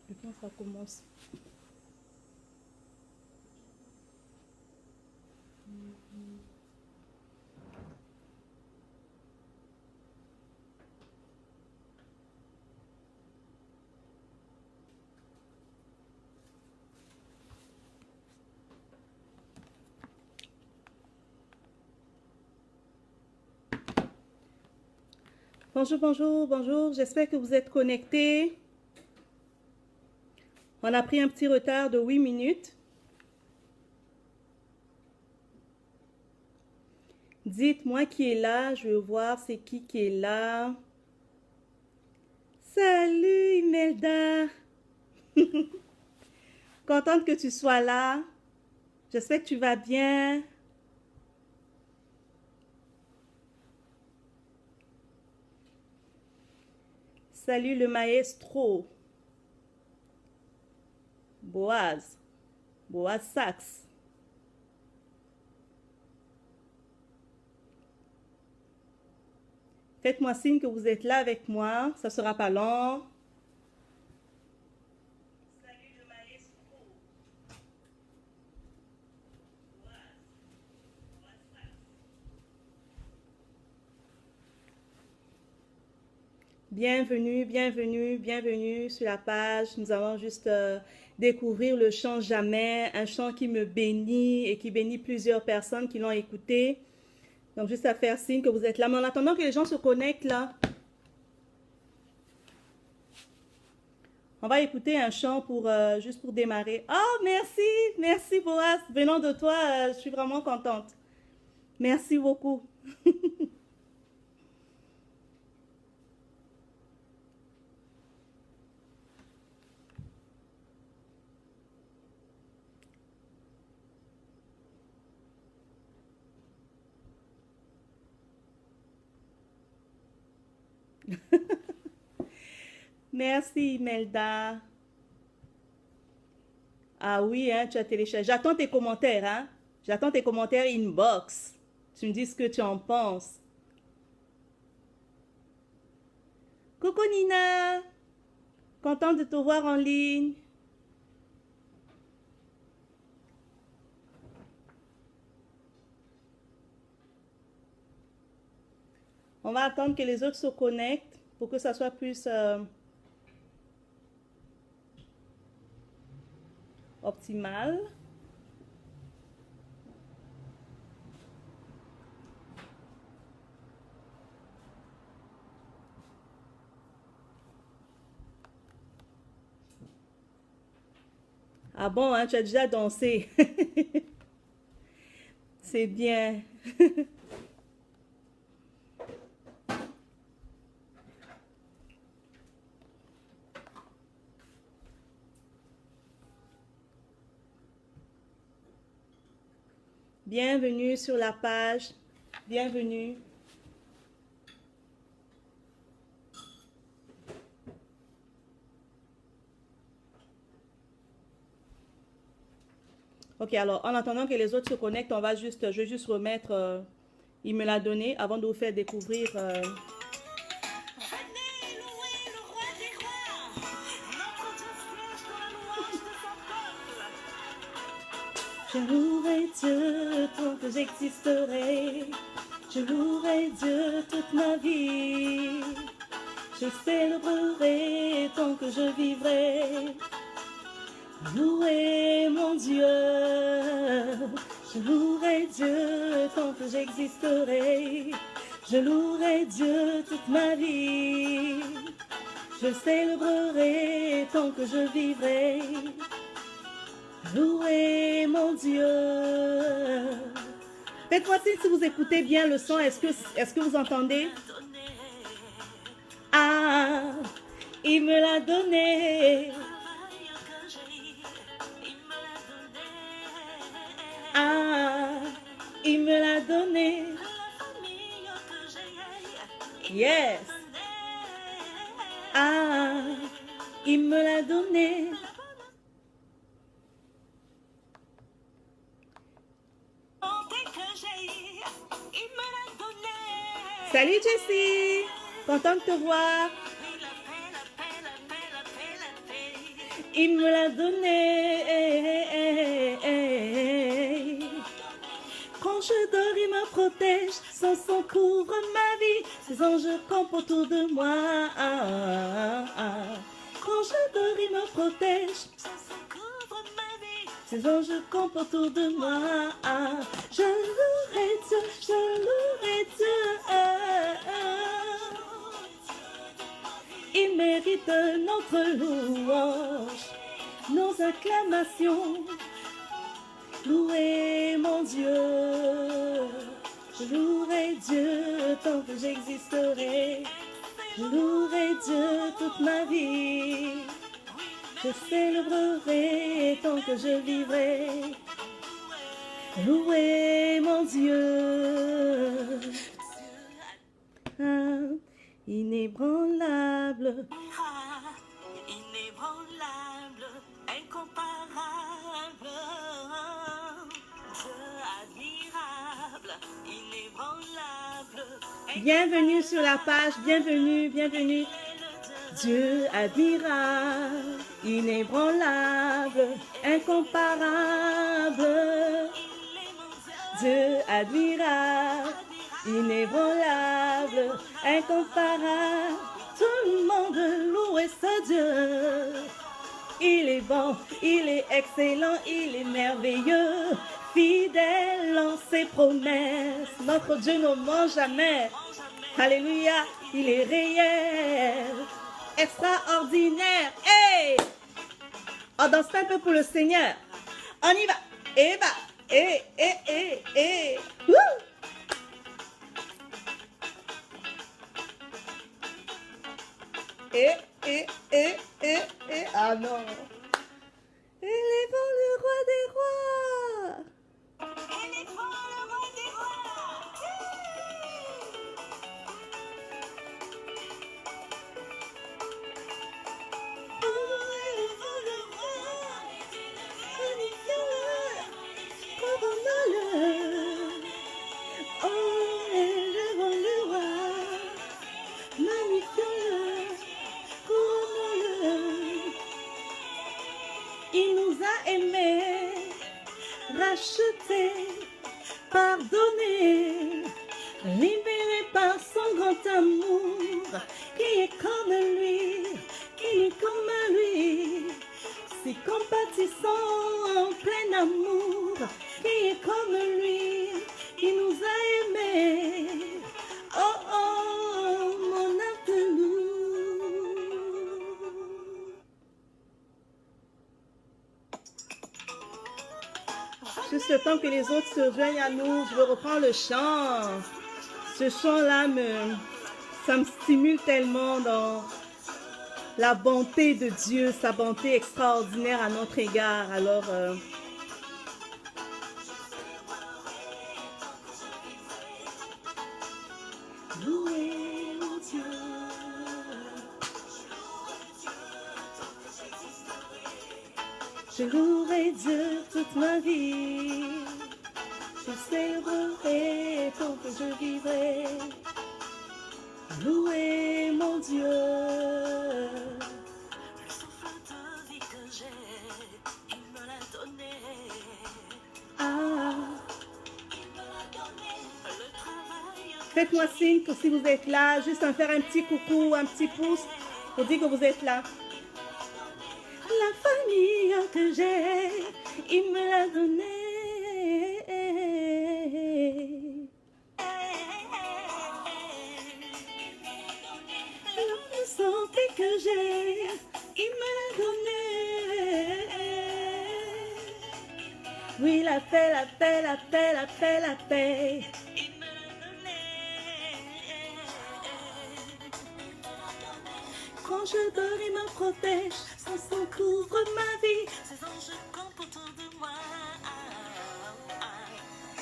Depuis quand ça commence? Bonjour, bonjour, bonjour. J'espère que vous êtes connectés. On a pris un petit retard de 8 minutes. Dites-moi qui est là. Je veux voir c'est qui est là. Salut Imelda. Contente que tu sois là. J'espère que tu vas bien. Salut le maestro. Boaz. Boaz Sax. Faites-moi signe que vous êtes là avec moi. Ça sera pas long. Salut le maestro. Boaz. Boaz Sax. Bienvenue, bienvenue, bienvenue sur la page. Nous allons juste découvrir le chant Jamais, un chant qui me bénit et qui bénit plusieurs personnes qui l'ont écouté. Donc, juste à faire signe que vous êtes là. Mais en attendant que les gens se connectent là, on va écouter un chant pour juste pour démarrer. Oh, merci, merci Boaz. Venant de toi, je suis vraiment contente. Merci beaucoup. Merci Imelda. Ah oui, hein, tu as téléchargé. J'attends tes commentaires, hein. J'attends tes commentaires inbox. Tu me dis ce que tu en penses. Coucou Nina. Contente de te voir en ligne. On va attendre que les autres se connectent pour que ça soit plus optimal. Ah bon, hein, tu as déjà dansé. C'est bien. Bienvenue sur la page. Bienvenue. Ok, alors en attendant que les autres se connectent, je vais juste remettre, il me l'a donné avant de vous faire découvrir. Je louerai Dieu tant que j'existerai. Je louerai Dieu toute ma vie. Je célébrerai tant que je vivrai. Louez mon Dieu. Je louerai Dieu tant que j'existerai. Je louerai Dieu toute ma vie. Je célébrerai tant que je vivrai. Louez mon Dieu. Faites-moi signe si vous écoutez bien le son. Est-ce que vous entendez? Ah, il me l'a donné. Ah, il me l'a donné. Yes. Ah, il me l'a donné. Salut Jessie, contente de te voir. il me l'a donné. Quand je dors, il me protège, son sang couvre ma vie, ses anges campent autour de moi. Quand je dors, il me protège, son sang couvre ma vie, ses anges campent autour de moi. Je louerai Dieu, je louerai Dieu. Il mérite notre louange, nos acclamations. Louez mon Dieu, je louerai Dieu tant que j'existerai. Je louerai Dieu toute ma vie, je célébrerai tant que je vivrai. Louez mon Dieu, inébranlable, inébranlable, incomparable, Dieu admirable, inébranlable. Bienvenue sur la page, bienvenue, bienvenue. Dieu admirable, inébranlable, incomparable. Dieu admirable, inébranlable, incomparable. Tout le monde loue ce Dieu. Il est bon, il est excellent, il est merveilleux, fidèle en ses promesses. Notre Dieu ne ment jamais. Alléluia, il est réel, extraordinaire. Hey! On danse un peu pour le Seigneur. On y va. Et va. Et. Woo! Et. Ah non. Élevons le roi des rois. Élevons le roi des rois. Élevons le roi. Magnifions-le. Couronnons-le. Oh, élevons le roi. Magnifions-le. Il nous a aimés, rachetés, pardonnés, libérés par son grand amour. Qui est comme lui, qui est comme lui, si compatissant en plein amour. Qui est comme lui, il nous a aimés. Oh, mon âme te loue. Juste le temps que les autres se joignent à nous, je vais reprendre le chant. Ce chant-là, ça me stimule tellement dans la bonté de Dieu, sa bonté extraordinaire à notre égard. Alors, louez mon Dieu. Je louerai Dieu toute ma vie, je célébrerai tant que je vivrai. Louez mon Dieu. Le souffle de vie que j'ai, il me l'a donné. Il me l'a donné. Le travail. Faites-moi signe que si vous êtes là, juste en faire un petit coucou, un petit pouce pour dire que vous êtes là. La famille que j'ai, il me l'a donné. La santé que j'ai, il me l'a donné. Oui, la paix, la paix, la paix, la paix, la paix. Il me l'a donné. Quand je dors, il me protège. Son sang couvre ma vie, ses anges campent autour de moi.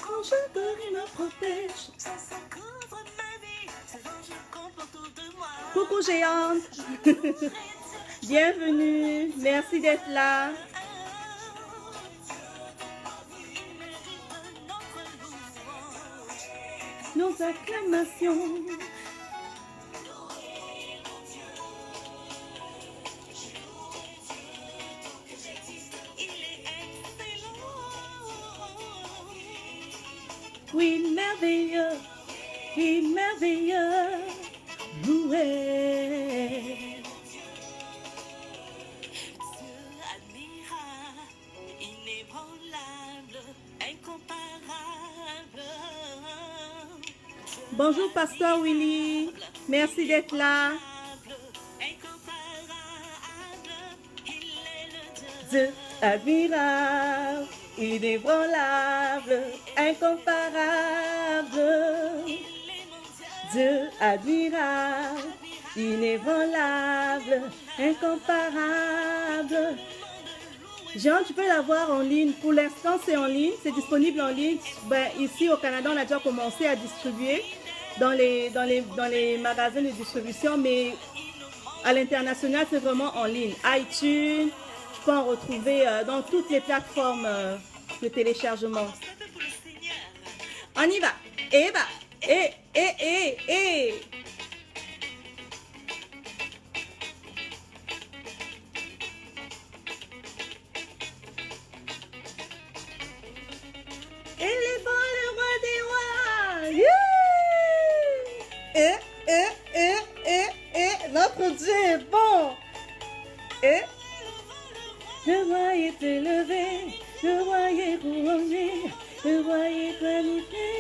Quand je dors, il me protège. Son sang couvre ma vie, ses anges campent autour de moi. Coucou géante. Bienvenue, merci d'être là. Nos acclamations. Oui, merveilleux, oui, merveilleux, loué. Bonjour, Pasteur Willy. Merci d'être là. Dieu admirable, inébranlable, incomparable. Dieu admirable, inébranlable, incomparable. Jean, tu peux l'avoir en ligne. Pour l'instant, c'est en ligne. C'est disponible en ligne. Ben, ici, au Canada, on a déjà commencé à distribuer dans les magasins de distribution, mais à l'international, c'est vraiment en ligne. iTunes, tu peux en retrouver dans toutes les plateformes de téléchargement. On y va. Et va. Et. Il est bon, le roi des rois. Yeah! Notre Dieu est bon. Et le roi est élevé, le roi est couronné, le roi est magnifié.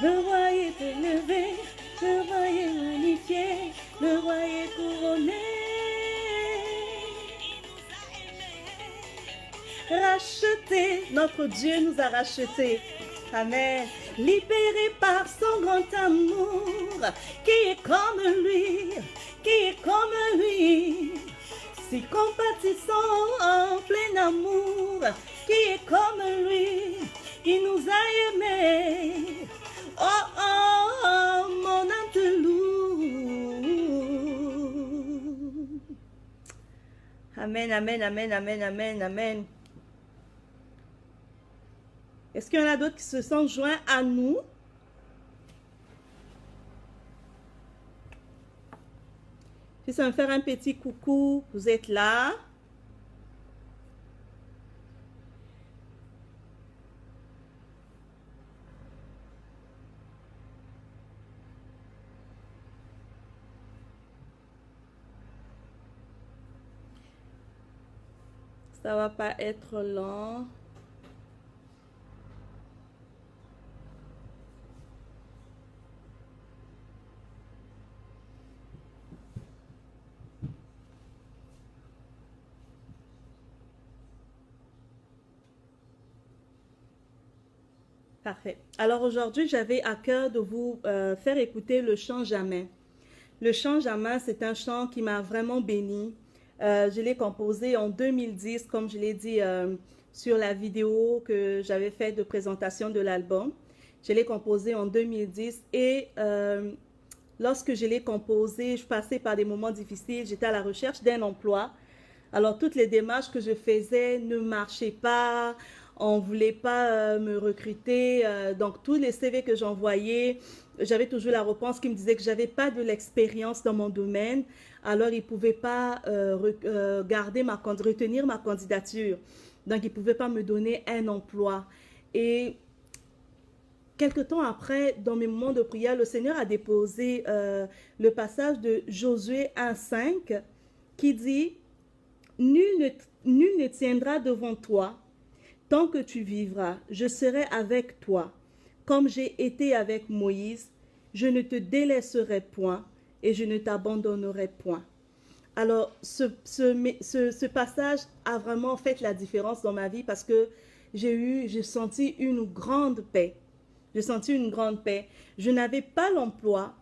Le roi est élevé, le roi est magnifié, le roi est couronné. Racheté, notre Dieu nous a rachetés. Amen. Libéré par son grand amour, qui est comme lui, qui est comme lui. Si compatissant en plein amour, qui est comme lui, il nous a aimés. Oh, oh, oh, mon âme te loue. Amen, amen, amen, amen, amen, amen. Est-ce qu'il y en a d'autres qui se sont joints à nous? Juste me faire un petit coucou, vous êtes là? Ça va pas être long. Parfait. Alors aujourd'hui, j'avais à cœur de vous faire écouter le chant Jamais. Le chant Jamais, c'est un chant qui m'a vraiment béni. Je l'ai composé en 2010, comme je l'ai dit sur la vidéo que j'avais faite de présentation de l'album. Je l'ai composé en 2010 et lorsque je l'ai composé, je passais par des moments difficiles. J'étais à la recherche d'un emploi. Alors, toutes les démarches que je faisais ne marchaient pas. On ne voulait pas me recruter. Donc, tous les CV que j'envoyais, j'avais toujours la réponse qui me disait que je n'avais pas de l'expérience dans mon domaine. Alors, ils ne pouvaient pas retenir ma candidature. Donc, ils ne pouvaient pas me donner un emploi. Et quelque temps après, dans mes moments de prière, le Seigneur a déposé le passage de Josué 1,5 qui dit « Nul ne tiendra devant toi tant que tu vivras. Je serai avec toi. Comme j'ai été avec Moïse, je ne te délaisserai point et je ne t'abandonnerai point. » Alors, ce passage a vraiment fait la différence dans ma vie parce que j'ai senti une grande paix. J'ai senti une grande paix. Je n'avais pas l'emploi,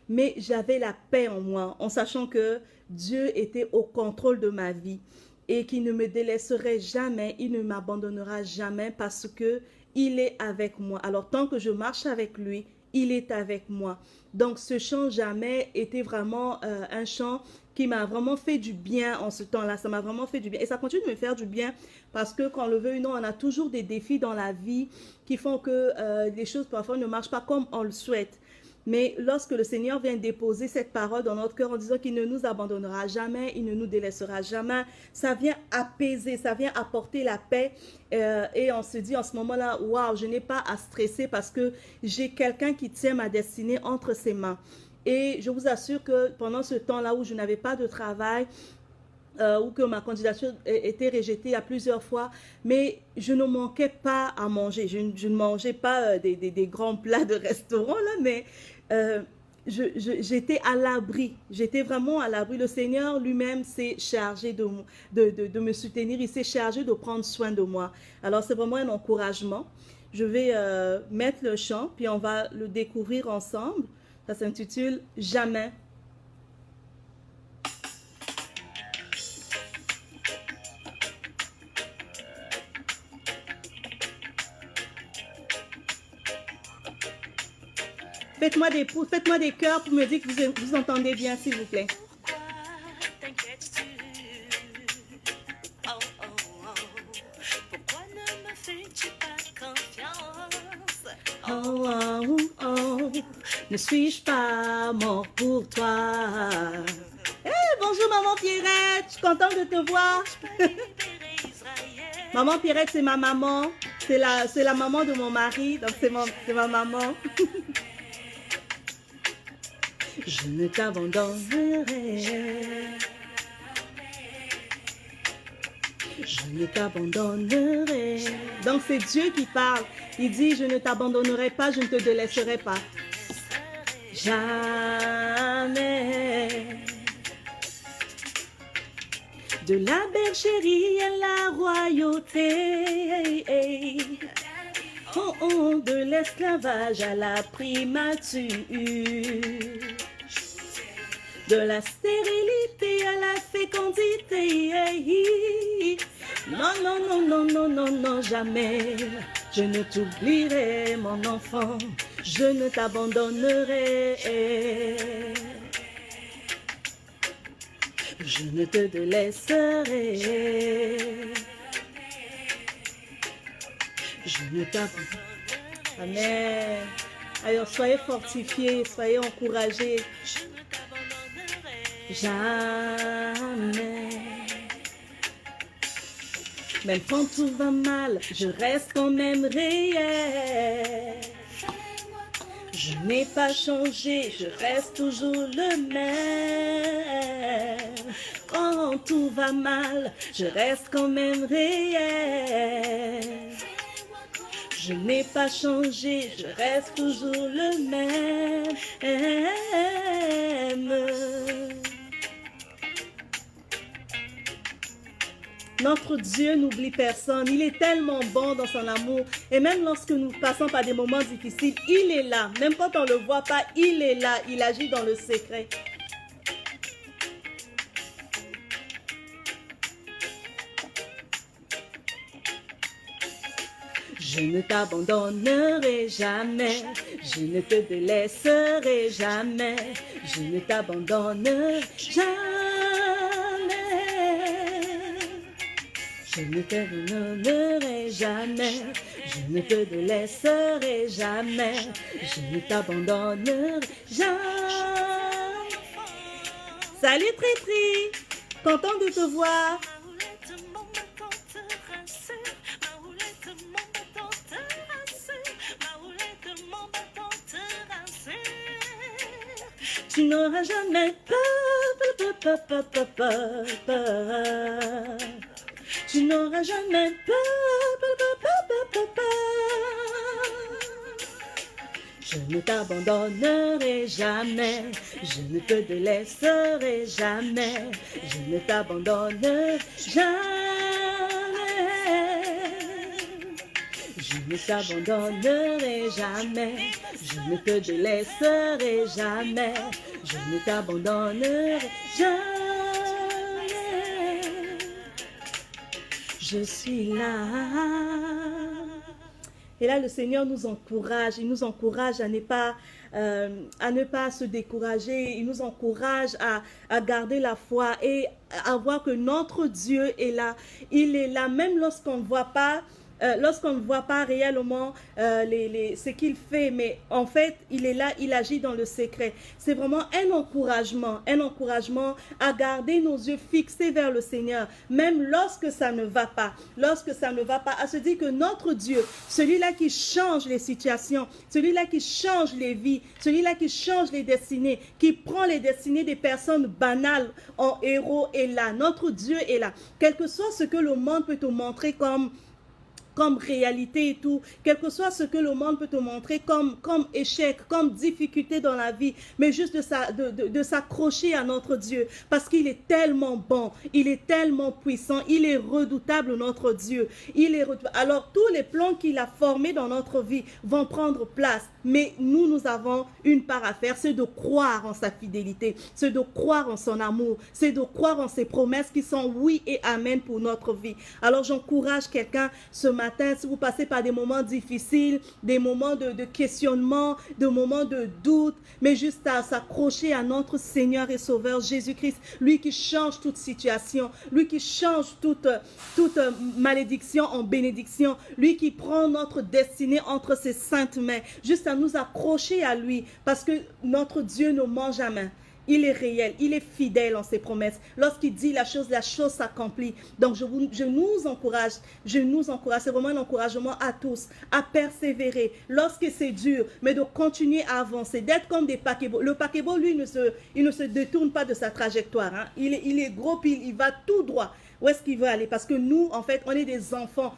mais j'avais la paix en moi, en sachant que Dieu était au contrôle de ma vie et qu'il ne me délaisserait jamais, il ne m'abandonnera jamais parce que il est avec moi. Alors, tant que je marche avec lui, il est avec moi. Donc, ce chant Jamais était vraiment un chant qui m'a vraiment fait du bien en ce temps-là. Ça m'a vraiment fait du bien. Et ça continue de me faire du bien parce que, quand on le veut ou non, on a toujours des défis dans la vie qui font que les choses parfois ne marchent pas comme on le souhaite. Mais lorsque le Seigneur vient déposer cette parole dans notre cœur en disant qu'il ne nous abandonnera jamais, il ne nous délaissera jamais, ça vient apaiser, ça vient apporter la paix. Et on se dit en ce moment-là, waouh, je n'ai pas à stresser parce que j'ai quelqu'un qui tient ma destinée entre ses mains. Et je vous assure que pendant ce temps-là où je n'avais pas de travail, ou que ma candidature était rejetée à plusieurs fois, mais je ne manquais pas à manger. Je ne mangeais pas des grands plats de restaurant, là, mais j'étais à l'abri. J'étais vraiment à l'abri. Le Seigneur lui-même s'est chargé de me soutenir. Il s'est chargé de prendre soin de moi. Alors, c'est vraiment un encouragement. Je vais mettre le chant, puis on va le découvrir ensemble. Ça s'intitule « Jamais ». Faites-moi des pouces, faites-moi des cœurs pour me dire que vous entendez bien, s'il vous plaît. Oh, oh, oh, ne suis-je pas mort pour toi? Hey, bonjour maman Pierrette, je suis contente de te voir. Maman Pierrette, c'est ma maman. C'est la maman de mon mari, donc c'est ma maman. Je ne t'abandonnerai. Je ne t'abandonnerai. Donc c'est Dieu qui parle. Il dit, je ne t'abandonnerai pas, je ne te délaisserai pas. Jamais. De la bergerie à la royauté. Oh, oh, de l'esclavage à la primature. De la stérilité à la fécondité. Non, non, non, non, non, non, non, jamais. Je ne t'oublierai, mon enfant. Je ne t'abandonnerai. Je ne te délaisserai. Je ne t'abandonnerai. Amen. Alors, soyez fortifiés, soyez encouragés. Jamais. Même quand tout va mal, je reste quand même réel. Je n'ai pas changé, je reste toujours le même. Quand tout va mal, je reste quand même réel. Je n'ai pas changé, je reste toujours le même. Notre Dieu n'oublie personne. Il est tellement bon dans son amour. Et même lorsque nous passons par des moments difficiles, il est là. Même quand on ne le voit pas, il est là. Il agit dans le secret. Je ne t'abandonnerai jamais, je ne te délaisserai jamais, je ne t'abandonnerai jamais. Je ne t'abandonnerai jamais, je ne te délaisserai jamais, je ne t'abandonnerai jamais. Salut Tritri, content de te voir. Tu n'auras jamais peur. Tu n'auras jamais peur. Je ne t'abandonnerai jamais. Je ne te délaisserai jamais. Je ne t'abandonnerai jamais. Je ne t'abandonnerai jamais. Je ne te délaisserai jamais. Je ne t'abandonnerai jamais. Je suis là. Et là, le Seigneur nous encourage. Il nous encourage à ne pas se décourager. Il nous encourage à garder la foi et à voir que notre Dieu est là. Il est là, même lorsqu'on ne voit pas lorsqu'on ne voit pas réellement ce qu'il fait, mais en fait, il est là, il agit dans le secret. C'est vraiment un encouragement à garder nos yeux fixés vers le Seigneur, même lorsque ça ne va pas, à se dire que notre Dieu, celui-là qui change les situations, celui-là qui change les vies, celui-là qui change les destinées, qui prend les destinées des personnes banales en héros est là. Notre Dieu est là. Quel que soit ce que le monde peut te montrer comme réalité et tout, quel que soit ce que le monde peut te montrer comme échec, comme difficulté dans la vie, mais juste de s'accrocher à notre Dieu, parce qu'il est tellement bon, il est tellement puissant, il est redoutable notre Dieu, alors tous les plans qu'il a formés dans notre vie vont prendre place, mais nous avons une part à faire, c'est de croire en sa fidélité, c'est de croire en son amour, c'est de croire en ses promesses qui sont oui et amen pour notre vie. Alors j'encourage quelqu'un ce matin, si vous passez par des moments difficiles, des moments de questionnement, des moments de doute, mais juste à s'accrocher à notre Seigneur et Sauveur Jésus-Christ, lui qui change toute situation, lui qui change toute malédiction en bénédiction, lui qui prend notre destinée entre ses saintes mains, juste à nous accrocher à lui, parce que notre Dieu ne ment jamais. Il est réel, il est fidèle en ses promesses. Lorsqu'il dit la chose s'accomplit. Donc je nous encourage, c'est vraiment un encouragement à tous, à persévérer lorsque c'est dur, mais de continuer à avancer, d'être comme des paquebots. Le paquebot, lui, il ne se détourne pas de sa trajectoire. Hein. Il est gros, puis il va tout droit. Où est-ce qu'il veut aller? Parce que nous, en fait, on est des enfants.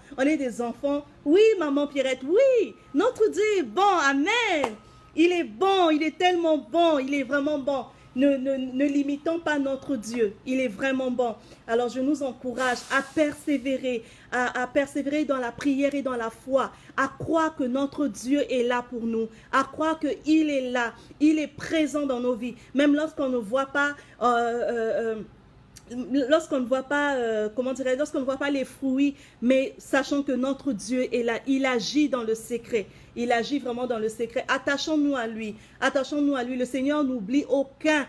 Oui, maman Pierrette, oui, notre Dieu est bon, amen. Il est bon, il est tellement bon, il est vraiment bon. Ne limitons pas notre Dieu, il est vraiment bon. Alors je nous encourage à persévérer, à persévérer dans la prière et dans la foi, à croire que notre Dieu est là pour nous, à croire qu'il est là, il est présent dans nos vies, même lorsqu'on ne voit pas... lorsqu'on ne voit pas, lorsqu'on ne voit pas les fruits, mais sachant que notre Dieu est là, il agit dans le secret, il agit vraiment dans le secret. Attachons-nous à lui, le Seigneur n'oublie aucun.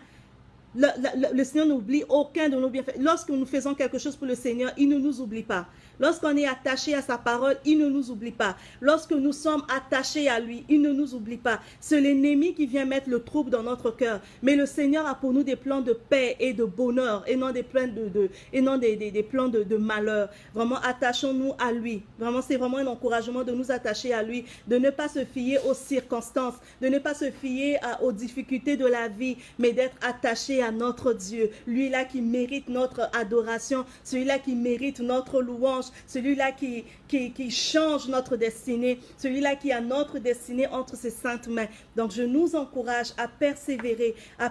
Le Seigneur n'oublie aucun de nos bienfaits. Lorsque nous faisons quelque chose pour le Seigneur, il ne nous oublie pas. Lorsqu'on est attaché à sa parole, il ne nous oublie pas. Lorsque nous sommes attachés à lui, il ne nous oublie pas. C'est l'ennemi qui vient mettre le trouble dans notre cœur. Mais le Seigneur a pour nous des plans de paix et de bonheur et non des plans des plans de malheur. Vraiment, attachons-nous à lui. Vraiment, c'est vraiment un encouragement de nous attacher à lui, de ne pas se fier aux circonstances, de ne pas se fier aux difficultés de la vie, mais d'être attaché à notre Dieu. Lui-là qui mérite notre adoration, celui-là qui mérite notre louange, celui-là qui change notre destinée, celui-là qui a notre destinée entre ses saintes mains. Donc je nous encourage à persévérer, à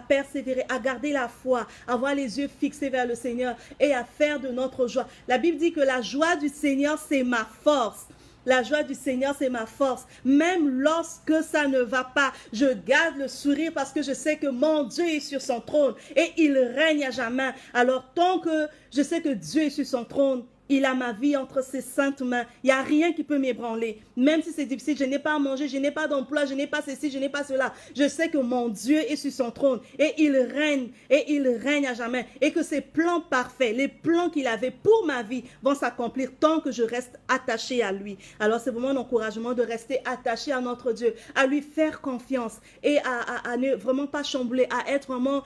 garder la foi, à avoir les yeux fixés vers le Seigneur et à faire de notre joie. La Bible dit que la joie du Seigneur, c'est ma force. La joie du Seigneur, c'est ma force. Même lorsque ça ne va pas, je garde le sourire parce que je sais que mon Dieu est sur son trône et il règne à jamais. Alors, tant que je sais que Dieu est sur son trône, il a ma vie entre ses saintes mains. Il n'y a rien qui peut m'ébranler. Même si c'est difficile, je n'ai pas à manger, je n'ai pas d'emploi, je n'ai pas ceci, je n'ai pas cela. Je sais que mon Dieu est sur son trône et il règne à jamais. Et que ses plans parfaits, les plans qu'il avait pour ma vie vont s'accomplir tant que je reste attaché à lui. Alors c'est vraiment un encouragement de rester attaché à notre Dieu, à lui faire confiance et à ne vraiment pas chambler, à être vraiment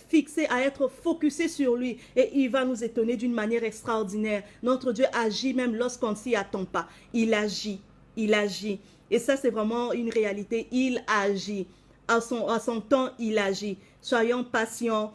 fixé, à être focusé sur lui. Et il va nous étonner d'une manière extraordinaire. Notre Dieu agit même lorsqu'on ne s'y attend pas. Il agit. Et ça, c'est vraiment une réalité. Il agit. À son temps, il agit. Soyons patients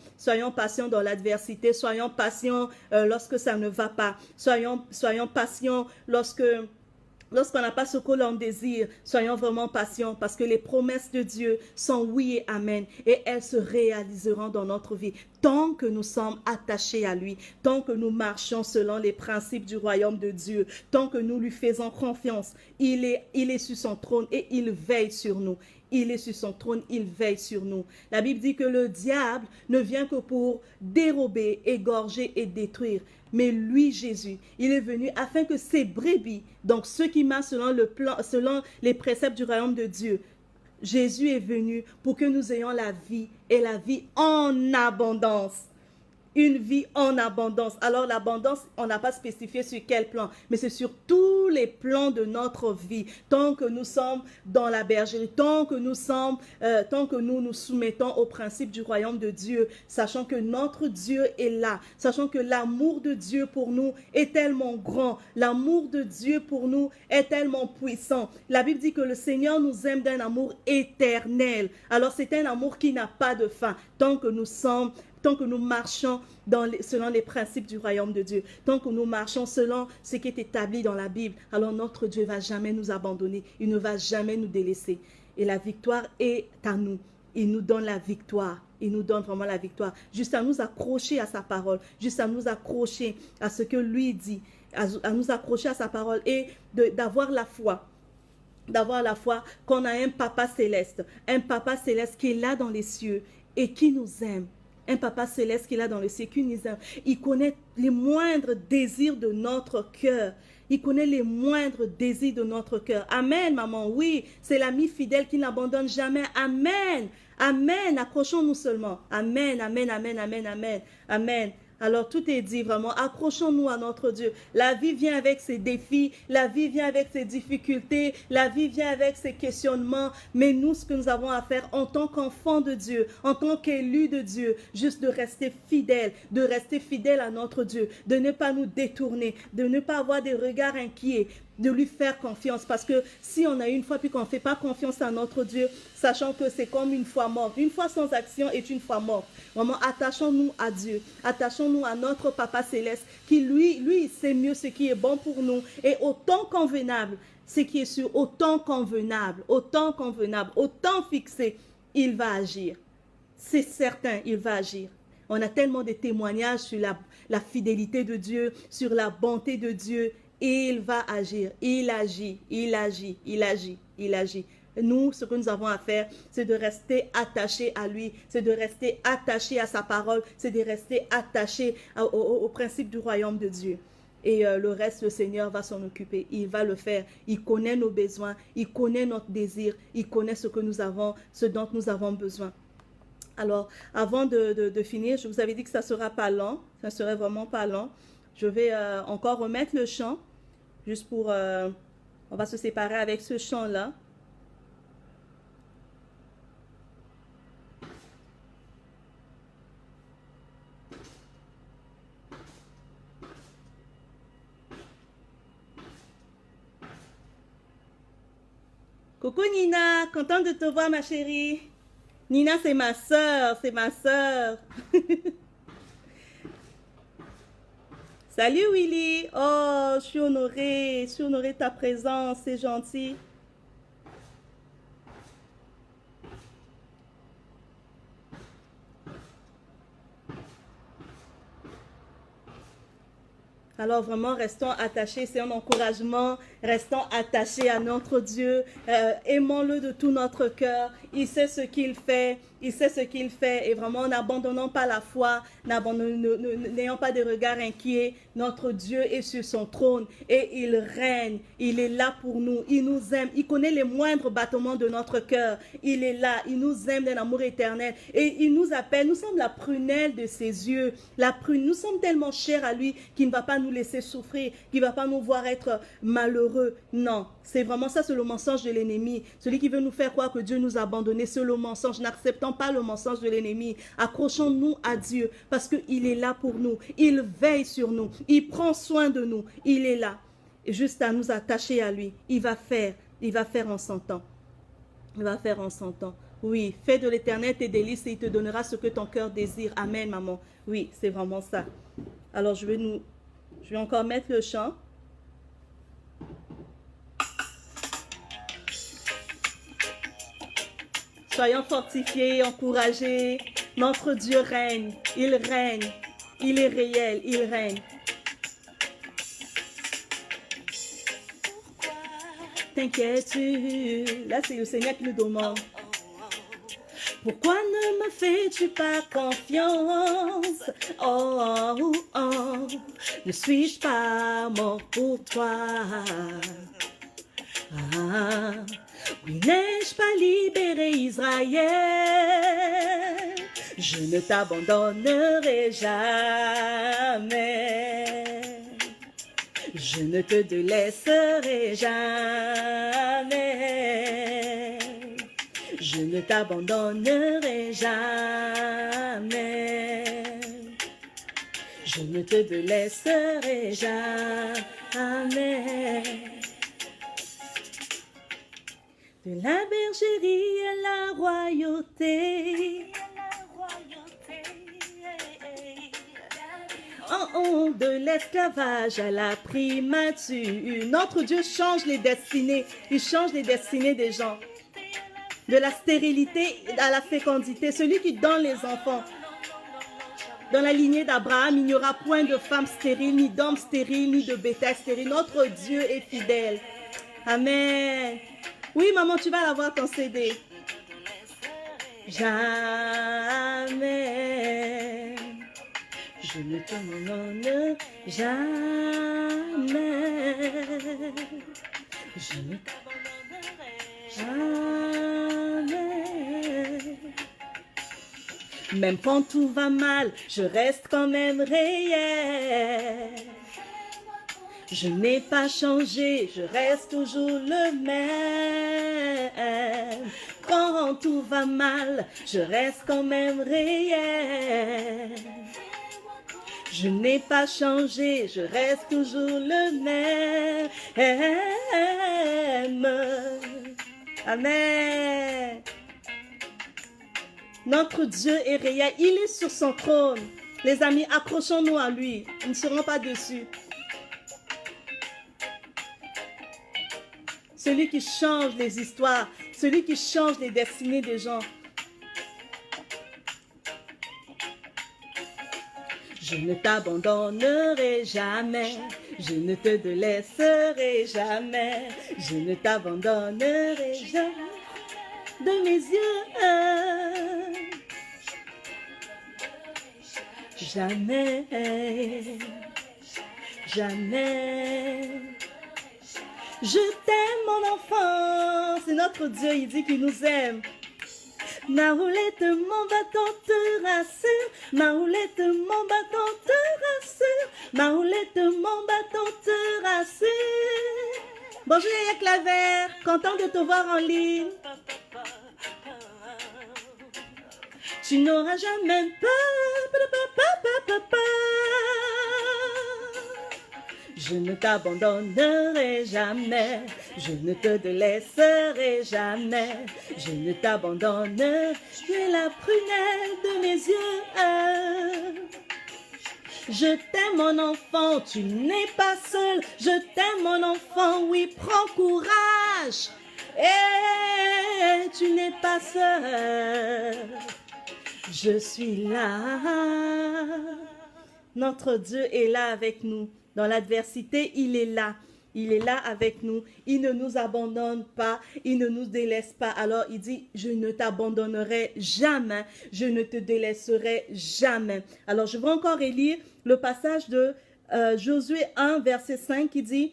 dans l'adversité. Soyons patients lorsque ça ne va pas. Soyons patients lorsqu'on n'a pas ce que l'on désire. Soyons vraiment patients parce que les promesses de Dieu sont oui et amen. Et elles se réaliseront dans notre vie. Tant que nous sommes attachés à lui, tant que nous marchons selon les principes du royaume de Dieu, tant que nous lui faisons confiance, il est sur son trône et il veille sur nous. Il est sur son trône, il veille sur nous. La Bible dit que le diable ne vient que pour dérober, égorger et détruire. Mais lui, Jésus, il est venu afin que ses brebis, donc ceux qui marchent selon les préceptes du royaume de Dieu, Jésus est venu pour que nous ayons la vie et la vie en abondance. une vie en abondance. Alors l'abondance, on n'a pas spécifié sur quel plan, mais c'est sur tous les plans de notre vie. Tant que nous sommes dans la bergerie, tant que nous nous soumettons au principe du royaume de Dieu, sachant que notre Dieu est là, sachant que l'amour de Dieu pour nous est tellement grand, l'amour de Dieu pour nous est tellement puissant. La Bible dit que le Seigneur nous aime d'un amour éternel. Alors c'est un amour qui n'a pas de fin, tant que nous marchons selon les principes du royaume de Dieu, tant que nous marchons selon ce qui est établi dans la Bible, alors notre Dieu ne va jamais nous abandonner, il ne va jamais nous délaisser. Et la victoire est à nous. Il nous donne la victoire. Il nous donne vraiment la victoire. Juste à nous accrocher à sa parole, juste à nous accrocher à ce que lui dit, à nous accrocher à sa parole et d'avoir la foi. D'avoir la foi qu'on a un papa céleste qui est là dans les cieux et qui nous aime. Un papa céleste qui est là dans le ciel, qui nous aime. Il connaît les moindres désirs de notre cœur. Il connaît les moindres désirs de notre cœur. Amen, maman. Oui, c'est l'ami fidèle qui n'abandonne jamais. Amen. Amen. Accrochons-nous seulement. Amen, amen, amen, amen, amen. Amen. Alors, tout est dit vraiment. Accrochons-nous à notre Dieu. La vie vient avec ses défis. La vie vient avec ses difficultés. La vie vient avec ses questionnements. Mais nous, ce que nous avons à faire en tant qu'enfants de Dieu, en tant qu'élus de Dieu, juste de rester fidèles à notre Dieu, de ne pas nous détourner, de ne pas avoir des regards inquiets, de lui faire confiance. Parce que si on a une foi puis qu'on ne fait pas confiance à notre Dieu, sachant que c'est comme une foi morte. Une foi sans action est une foi morte. Vraiment, attachons-nous à Dieu. Attachons-nous à notre Papa Céleste qui, lui, il sait mieux ce qui est bon pour nous. Et autant convenable, ce qui est sûr, autant convenable, autant fixé, il va agir. C'est certain, il va agir. On a tellement de témoignages sur la fidélité de Dieu, sur la bonté de Dieu. Il va agir, il agit. Nous, ce que nous avons à faire, c'est de rester attachés à lui, c'est de rester attachés à sa parole, c'est de rester attachés au principe du royaume de Dieu. Et le reste, le Seigneur va s'en occuper. Il va le faire. Il connaît nos besoins, il connaît notre désir, il connaît ce dont nous avons besoin. Alors, avant de finir, je vous avais dit que ça ne sera pas lent, ça ne serait vraiment pas lent. Je vais encore remettre le chant. Juste pour, on va se séparer avec ce chant-là. Coucou Nina, contente de te voir ma chérie. Nina, c'est ma soeur, c'est ma soeur. Salut Willy. Oh, je suis honorée de ta présence, c'est gentil. Alors vraiment, restons attachés, c'est un encouragement, restons attachés à notre Dieu, aimons-le de tout notre cœur, il sait ce qu'il fait, et vraiment n'abandonnons pas la foi, n'ayons pas de regards inquiets, notre Dieu est sur son trône et il règne, il est là pour nous, il nous aime, il connaît les moindres battements de notre cœur, il est là, il nous aime d'un amour éternel et il nous appelle, nous sommes la prunelle de ses yeux, nous sommes tellement chers à lui qu'il ne va pas nous laisser souffrir, qu'il ne va pas nous voir être malheureux. Non, c'est vraiment ça, c'est le mensonge de l'ennemi. Celui qui veut nous faire croire que Dieu nous a abandonnés, c'est le mensonge. N'acceptons pas le mensonge de l'ennemi. Accrochons-nous à Dieu parce qu'il est là pour nous. Il veille sur nous. Il prend soin de nous. Il est là. Et juste à nous attacher à lui. Il va faire en son temps. Il va faire en son temps. Oui, fais de l'Éternel tes délices et il te donnera ce que ton cœur désire. Amen, maman. Oui, c'est vraiment ça. Alors, je vais encore mettre le chant. Soyons fortifiés, encouragés. Notre Dieu règne. Il règne. Il est réel. Il règne. T'inquiètes-tu? Là, c'est le Seigneur qui nous demande. Pourquoi ne me fais-tu pas confiance? Oh, oh, oh, ne suis-je pas mort pour toi? Ah, oui, n'ai-je pas libéré Israël? Je ne t'abandonnerai jamais. Je ne te délaisserai jamais. Je ne t'abandonnerai jamais. Je ne te délaisserai jamais. De la bergerie à la royauté. Oh, de l'esclavage à la primature. Notre Dieu change les destinées. Il change les destinées des gens. De la stérilité à la fécondité. Celui qui donne les enfants. Dans la lignée d'Abraham, il n'y aura point de femme stérile, ni d'homme stérile, ni de bétail stérile. Notre Dieu est fidèle. Amen. Oui, maman, tu vas avoir ton CD. Jamais. Je ne t'abandonne jamais. Je ne t'abandonnerai jamais. Même quand tout va mal, je reste quand même réel. Je n'ai pas changé, je reste toujours le même. Quand tout va mal, je reste quand même réel. Je n'ai pas changé, je reste toujours le même. Amen. Notre Dieu est réel, il est sur son trône. Les amis, accrochons-nous à lui, nous ne serons pas dessus. Celui qui change les histoires, celui qui change les destinées des gens. Je ne t'abandonnerai jamais, je ne te délaisserai jamais, je ne t'abandonnerai jamais de mes yeux. Jamais, jamais. Je t'aime mon enfant, c'est notre Dieu, il dit qu'il nous aime. Ma roulette, mon bâton te rassure, ma roulette, mon bâton te rassure, ma roulette, mon bâton te rassure. Bonjour Yaya Claver, content de te voir en ligne. Tu n'auras jamais peur. Je ne t'abandonnerai jamais, je ne te délaisserai jamais, je ne t'abandonnerai, tu es la prunelle de mes yeux. Je t'aime mon enfant, tu n'es pas seul, je t'aime mon enfant, oui, prends courage, et tu n'es pas seul, je suis là. Notre Dieu est là avec nous. Dans l'adversité, il est là. Il est là avec nous. Il ne nous abandonne pas. Il ne nous délaisse pas. Alors, il dit, je ne t'abandonnerai jamais. Je ne te délaisserai jamais. Alors, je vais encore relire le passage de Josué 1, verset 5 qui dit,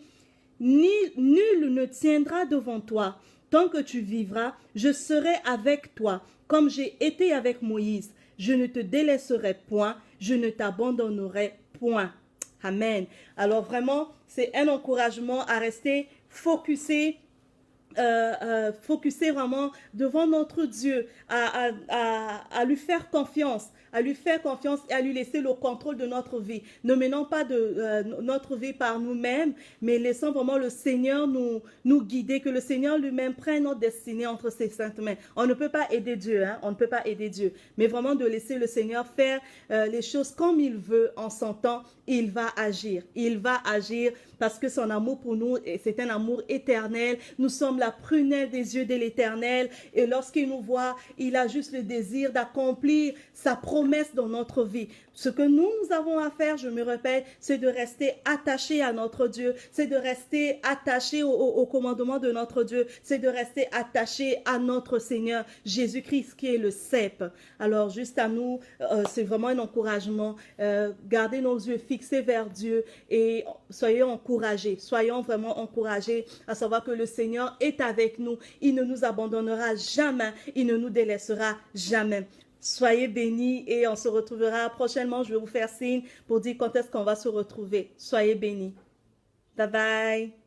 nul ne tiendra devant toi. Tant que tu vivras, je serai avec toi, comme j'ai été avec Moïse. Je ne te délaisserai point. Je ne t'abandonnerai point. Amen. Alors vraiment, c'est un encouragement à rester focusé vraiment devant notre Dieu, à lui faire confiance, et à lui laisser le contrôle de notre vie. Ne menons pas notre vie par nous-mêmes, mais laissons vraiment le Seigneur nous guider, que le Seigneur lui-même prenne notre destinée entre ses saintes mains. On ne peut pas aider Dieu, hein? On ne peut pas aider Dieu, mais vraiment de laisser le Seigneur faire les choses comme il veut en son temps. Il va agir parce que son amour pour nous, c'est un amour éternel. Nous sommes la prunelle des yeux de l'Éternel et lorsqu'il nous voit, il a juste le désir d'accomplir sa promesse dans notre vie. Ce que nous avons à faire, je me répète, c'est de rester attachés à notre Dieu, c'est de rester attachés au commandement de notre Dieu, c'est de rester attachés à notre Seigneur Jésus-Christ qui est le cep. Alors juste à nous, c'est vraiment un encouragement. Gardez nos yeux fixés vers Dieu et soyons vraiment encouragés à savoir que le Seigneur est avec nous. Il ne nous abandonnera jamais, il ne nous délaissera jamais. Soyez bénis et on se retrouvera prochainement. Je vais vous faire signe pour dire quand est-ce qu'on va se retrouver. Soyez bénis. Bye bye.